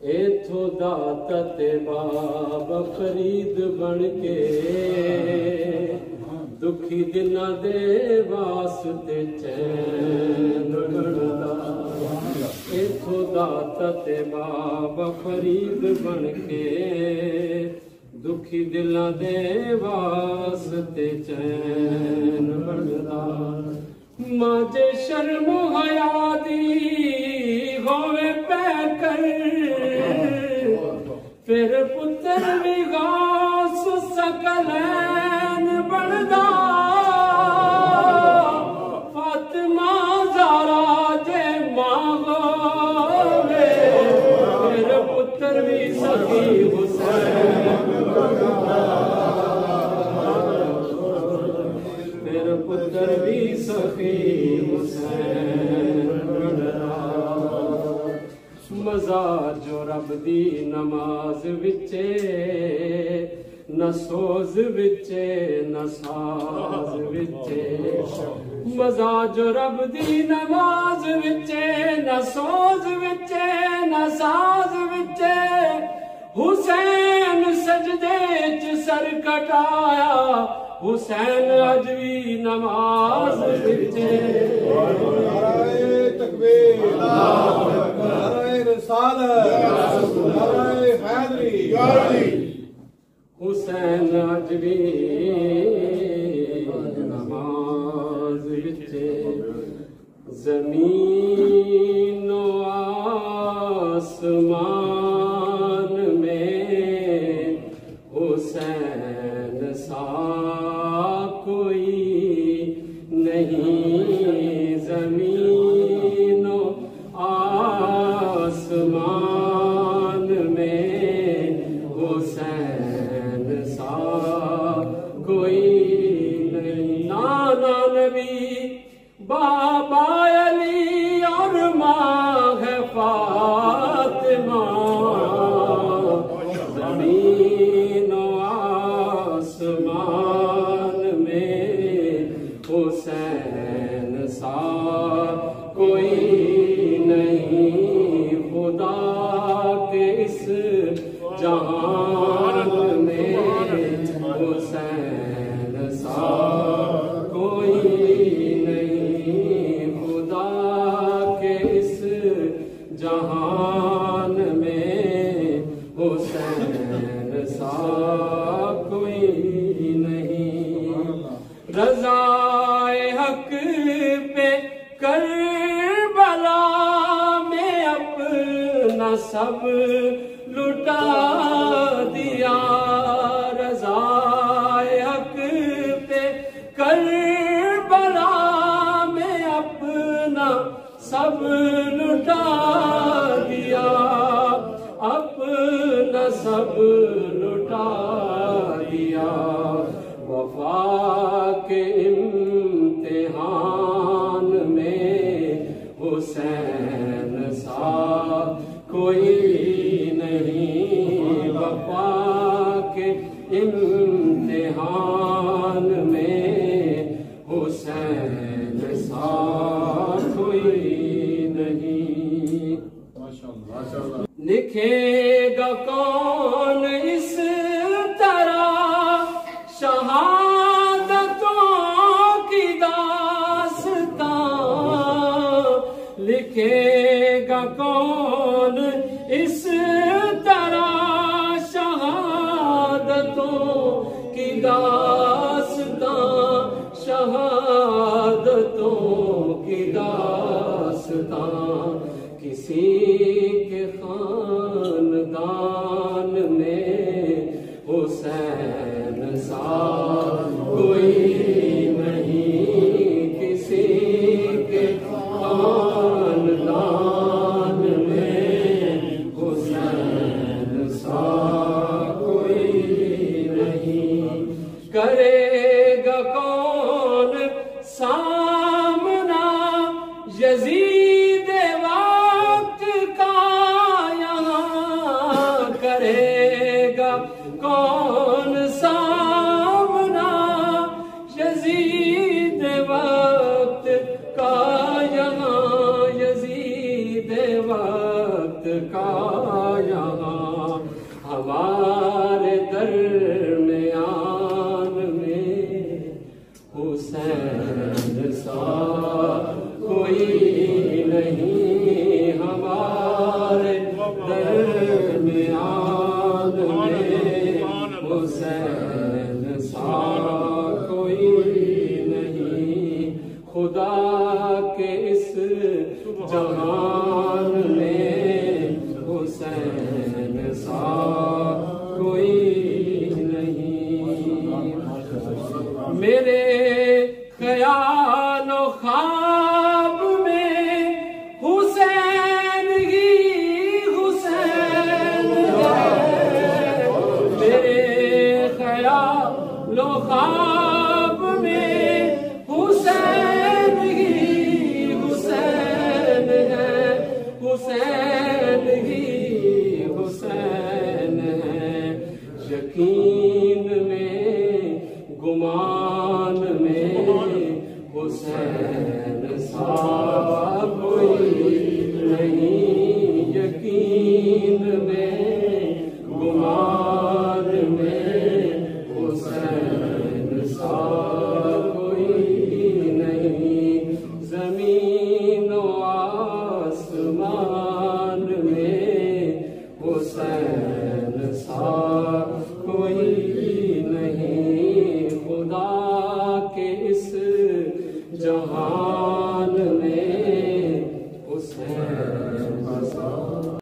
इथों दात ते बाबा फरीद बन के दुखी दिना दे वास्ते चैन बनदा। इथों दात ते बाबा फरीद बन के दुखी दिला दे वास्ते चैन बनदा। माजे शर्म हया दी होवे पैकर फिर पुत्र भी गास सकलैन बनदा। फातिमा ज़हरा जे मां होवे फिर पुत्र भी सखी हुसैन बनदा। फिर पुत्र भी सखी हुसैन बनदा। मज़ा जो रब दी नमाज विचे न सोज विचे न साज विचे। मज़ा जो रब दी नमाज विचे न सोज विचे न साज विचे। हुसैन सजदे च सर कटाया हुसैन अज भी नमाज विचे। नारे तकबीर, नारे रिसालत, नारे हैदरी। हुसैन अज भी नमाज विचे। ज़मीन आसमान में हुसैन सा कोई नहीं। ज़मीन आसमान में हुसैन सा कोई नहीं। नाना नबी बाबा अली और माँ है फातिमा। ज़मीन आसमान में हुसैन सा कोई नहीं। खुदा के इस जहान में हुसैन सा कोई नहीं। खुदा के इस जहान में हुसैन सा कोई नहीं। रज़ाए हक पे करबला में अपना सब लुटा दिया। रज़ाए हक पे करबला में अपना सब लुटा दिया। अपना सब लुटा दिया। वफा के इम्तिहान में हुसैन सा कोई नहीं। वफा के इम्तिहान में हुसैन सा कोई नहीं। लिखेगा कौन इस तरह शहादतों की दास्तां। लिखेगा कौन इस तरह शहादतों की दास्तां। शहादतों की दास्तां। किसी के खानदान में हुसैन सा कोई नहीं। किसी के खानदान में हुसैन सा कोई नहीं। करेगा कौन सामना यहाँ हमारे दरमियान में हुसैन सा कोई नहीं, हमारे दरमियान में हुसैन सा कोई नहीं। खुदा के इस जहान में हुसैन सा कोई नहीं। मेरे ख्याल ख्वाब में हुसैन ही हुसैन है। मेरे ख्याल ख्वाब में हुसैन ही हुसैन है। हुसैन ही हुसैन है। यकीन में गुमान में हुसैन सा कोई नहीं। यकीन में गुमान में हुसैन सा कोई नहीं। जमीन व आसमान में हुसैन सा कोई